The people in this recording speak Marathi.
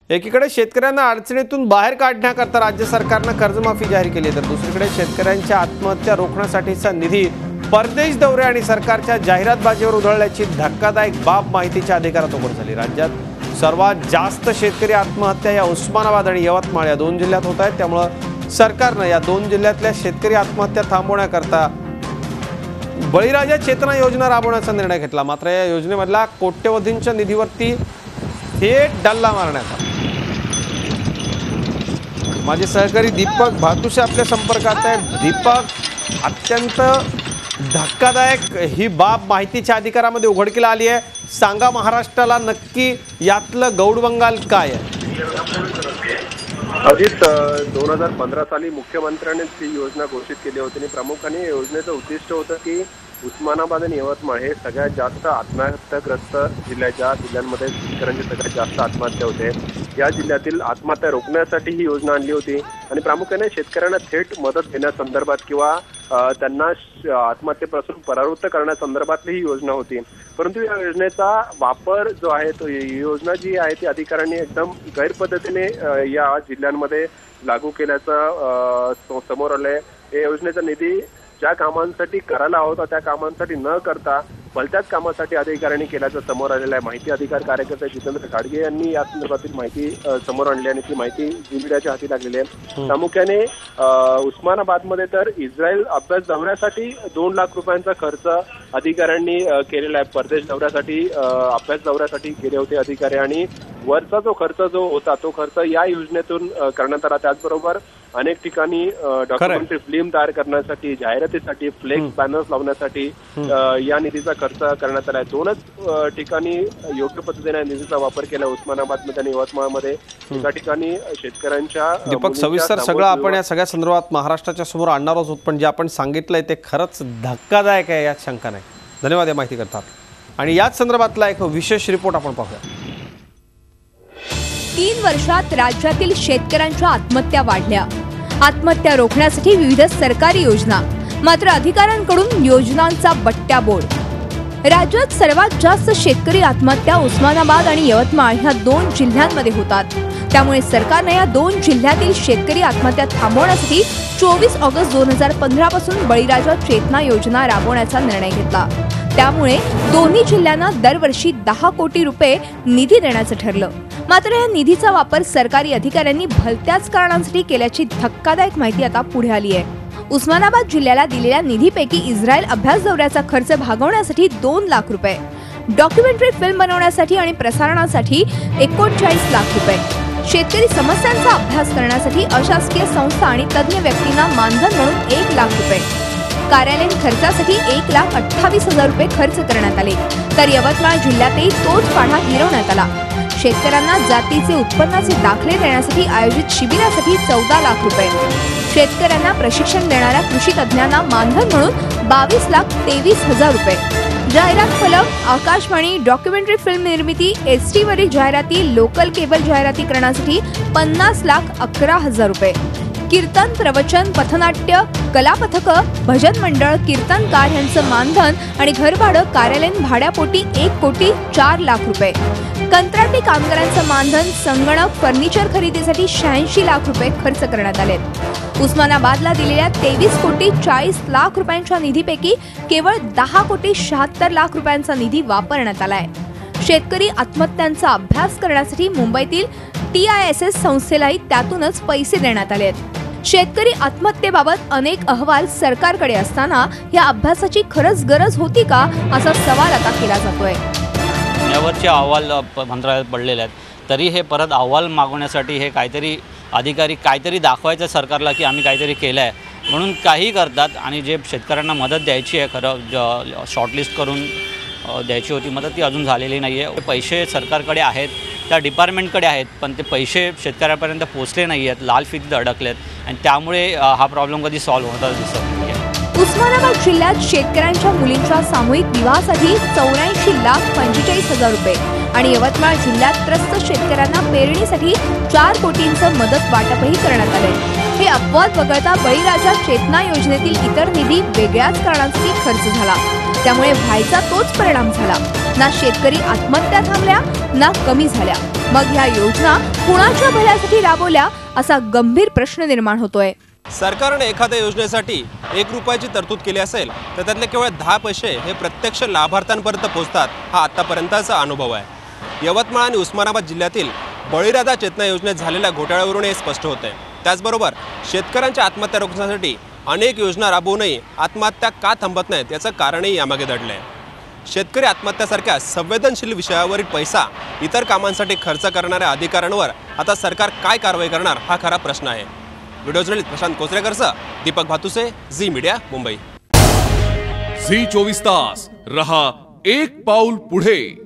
एकीकडे शेतकऱ्यांना अडचणीतून बाहेर काढण्याकरता राज्य सरकारने कर्जमाफी जाहीर केली तर दुसरीकडे शेतकऱ्यांच्या आत्महत्या रोखण्यासाठीचा निधी परदेश दौरे आणि सरकारच्या जाहिरातबाजीवर उधळल्याची धक्कादायक बाब माहितीच्या अधिकारात उघड झाली। राज्यात सर्वात जास्त शेतकरी आत्महत्या या उस्मानाबाद आणि यवतमाळ या दोन जिल्ह्यात होत आहेत। त्यामुळे सरकारने या दोन जिल्ह्यातल्या शेतकरी आत्महत्या थांबवण्याकरता बळीराजा चेतना योजना राबवण्याचा निर्णय घेतला। मात्र या योजनेमधला कोट्यवधींच्या निधीवरती थेट डल्ला मारण्यात आला। माझे सहकारी दीपक भातुशे आपल्या संपर्कात आहे। दीपक, अत्यंत धक्कादायक ही बाब माहितीच्या अधिकारामध्ये उघडकीला आली आहे। सांगा महाराष्ट्राला नक्की यातलं गौडबंगाल काय आहे? अजित, 2015 साली मुख्यमंत्र्यांनी ही योजना घोषित केली होती आणि प्रामुख्याने योजनेचं उद्दिष्ट होतं की उस्मानाबाद आणि यवतमाळ हे सगळ्यात जास्त आत्महत्याग्रस्त जिल्ह्यांमध्ये शेतकऱ्यांची सगळ्यात जास्त आत्महत्या होते। या जिल्ह्यातील आत्महत्या रोखण्यासाठी ही योजना आणली होती आणि प्रामुख्याने शेतकऱ्यांना थेट मदत देण्यासंदर्भात किंवा त्यांना आत्महत्येपासून परावृत्त करण्यासंदर्भातली ही योजना होती। परंतु या योजनेचा वापर जो आहे तो योजना जी आहे ती अधिकाऱ्यांनी एकदम गैरपद्धतीने या जिल्ह्यांमध्ये लागू केल्याचं समोर आलंय। या योजनेचा निधी ज्या कामांसाठी करायला होता त्या कामांसाठी न करता भलत्याच कामासाठी अधिकाऱ्यांनी केल्याचं समोर आलेलं आहे। माहिती अधिकार कार्यकर्ते जितेंद्र घाडगे यांनी या संदर्भातील माहिती समोर आणली आणि ती माहिती मीडियाच्या हाती लागलेली आहे। प्रामुख्याने उस्मानाबादमध्ये तर इस्रायल अभ्यास दौऱ्यासाठी 2 लाख रुपयांचा खर्च अधिकाऱ्यांनी केलेला आहे। परदेश दौऱ्यासाठी अभ्यास दौऱ्यासाठी गेले होते अधिकारी आणि वरचा जो खर्च जो होता तो खर्च या योजनेतून करण्यात आला। त्याचबरोबर अनेक ठिकाणी डॉक्युमेंटरी फिल्म तयार करण्यासाठी, जाहिरातीसाठी, फ्लेक्स बॅनर्स लावण्यासाठी या निधीचा खर्च करण्यात आला आहे। 2च ठिकाणी योग्य पद्धतीने निधीचा वापर केला, उस्मानाबादमध्ये आणि यवतमाळमध्ये। एका ठिकाणी शेतकऱ्यांच्या दीपक, सविस्तर सगळं आपण या सगळ्या संदर्भात महाराष्ट्राच्या समोर आणणार आहोत, पण जे आपण सांगितलंय ते खरंच धक्कादायक आहे यात शंका नाही। धन्यवाद या माहिती करतात। आणि याच संदर्भातला एक विशेष रिपोर्ट आपण पाहूया। 3 वर्षात राज्यातील शेतकऱ्यांच्या आत्महत्या वाढल्या। आत्महत्या रोखण्यासाठी विविध सरकारी योजना, मात्र अधिकाऱ्यांकडून योजनांचा बट्ट्याबोळ। राज्यात सर्वात जास्त शेतकरी आत्महत्या उस्मानाबाद आणि यवतमाळ ह्या 2 जिल्ह्यांमध्ये होतात। त्यामुळे सरकारने या 2 जिल्ह्यातील शेतकरी आत्महत्या थांबवण्यासाठी 24 ऑगस्ट 2015 पासून बळीराजा चेतना योजना राबवण्याचा निर्णय घेतला। त्यामुळे दोन्ही जिल्ह्यांना दरवर्षी 10 कोटी रुपये निधी देण्याचं ठरलं। मात्र या निधीचा वापर सरकारी अधिकाऱ्यांनी भलत्याच कारणांसाठी केल्याची धक्कादायक माहिती आता पुढे आली आहे। उस्मानाबाद जिल्ह्याला दिलेल्या निधीपैकी इस्रायल अभ्यास दौऱ्याचा खर्च भागवण्यासाठी 2 लाख रुपये, डॉक्युमेंटरी फिल्म बनवण्यासाठी आणि प्रसारणासाठी 39 लाख रुपये, शेतकरी समस्यांचा अभ्यास करण्यासाठी अशासकीय संस्था आणि तज्ञ व्यक्तींना मानधन म्हणून 1 लाख रुपये, कार्यालयीन खर्चासाठी 1,28,000 रुपये खर्च करण्यात आले। तर यवतमाळ जिल्ह्यातही तोच पाढा गिरवण्यात आला। शेतकऱ्यांना जातीचे उत्पन्नाचे दाखले देण्यासाठी आयोजित शिबिरासाठी 14 लाख रुपये, शेतकऱ्यांना प्रशिक्षण देणाऱ्या कृषी तज्ञांना मानधन म्हणून 22,23,000 रुपये, जाहिरात फलक, आकाशवाणी, डॉक्युमेंटरी फिल्म निर्मिती, एसटी वरील जाहिराती, लोकल केबल जाहिराती करण्यासाठी 50,11,000 रुपये, कीर्तन, प्रवचन, पथनाट्य, कलापथक, भजन मंडळ, कीर्तनकार यांचं मानधन आणि घरभाडं कार्यालयीन भाड्यापोटी 1,04 लाख रुपये, कंत्राटी कामगारांचं मानधन, संगणक, फर्निचर खरेदीसाठी 86 लाख रुपये खर्च करण्यात आले। उस्मानाबादला दिलेल्या 23,40,00,000 रुपयांच्या निधीपैकी केवळ 10,76,00,000 लाख रुपयांचा निधी वापरण्यात आलाय। शेतकरी आत्महत्यांचा अभ्यास करण्यासाठी मुंबईतील TISS संस्थेलाही त्यातूनच पैसे देण्यात आले आहेत। शेतकरी आत्महत्येबाबत अनेक अहवाल सरकारकडे असताना या अभ्यासाची खरंच गरज होती का, असा सवाल आता केला जातोय। यावरचे अहवाल मंत्रालयात पडलेले आहेत, तरी हे परत अहवाल मागवण्यासाठी हे काहीतरी अधिकारी काहीतरी दाखवायचं सरकारला की आम्ही काहीतरी केलं आहे म्हणून काही करतात। आणि जे शेतकऱ्यांना मदत द्यायची आहे, खरं शॉर्टलिस्ट करून द्यायची होती मदत, ती अजून झालेली नाही आहे। पैसे सरकारकडे आहेत, त्या डिपार्टमेंटकडे आहेत, पण ते पैसे शेतकऱ्यापर्यंत पोहोचले नाही आहेत, लाल फितीत अडकलेत आणि त्यामुळे हा प्रॉब्लेम कधी सॉल्व्ह होता दिसत नाही आहे। उस्मानाबाद जिल्ह्यात शेतकऱ्यांच्या मुलींच्या सामूहिक विवाहासाठी 84,45,000 रुपये आणि यवतमाळ जिल्ह्यात त्रस्त शेतकऱ्यांना पेरणीसाठी 4 कोटींचं मदत वाटपही करण्यात आले। हे अपवाद वगळता बळीराजा चेतना योजनेतील इतर निधी वेगळ्याच कारणांसाठी खर्च झाला. त्यामुळे व्हायचा तोच परिणाम झाला. ना शेतकरी आत्महत्या थांबल्या ना कमी झाल्या. मग ह्या योजना कुणाच्या भल्यासाठी राबवल्या असा गंभीर प्रश्न निर्माण होतोय. सरकारने एखाद्या योजनेसाठी 1 रुपयाची तरतूद केली असेल तर त्यातले केवळ 10 पैसे हे प्रत्यक्ष लाभार्थ्यांपर्यंत पोहोचतात, हा आतापर्यंतचा अनुभव आहे. यवतमाळ आणि उस्मानाबाद जिल्ह्यातील बळीराजा चेतना योजनेत झालेल्या घोटाळ्यावरून हे स्पष्ट होते. त्याचबरोबर शेतकऱ्यांच्या आत्महत्या रोखण्यासाठी अनेक योजना राबवूनही आत्महत्या का थांबत नाहीत याचं कारणही यामागे दडलं आहे. शेतकरी आत्महत्यासारख्या संवेदनशील विषयावरील पैसा इतर कामांसाठी खर्च करणाऱ्या अधिकाऱ्यांवर आता सरकार काय कारवाई करणार हा खरा प्रश्न आहे. व्हिडिओ जर्नलिस्ट प्रशांत कोचरेकरसह Deepak Bhatuse, Zee media, Mumbai. Zee 24 Taas रहा एक पाऊल पुढे.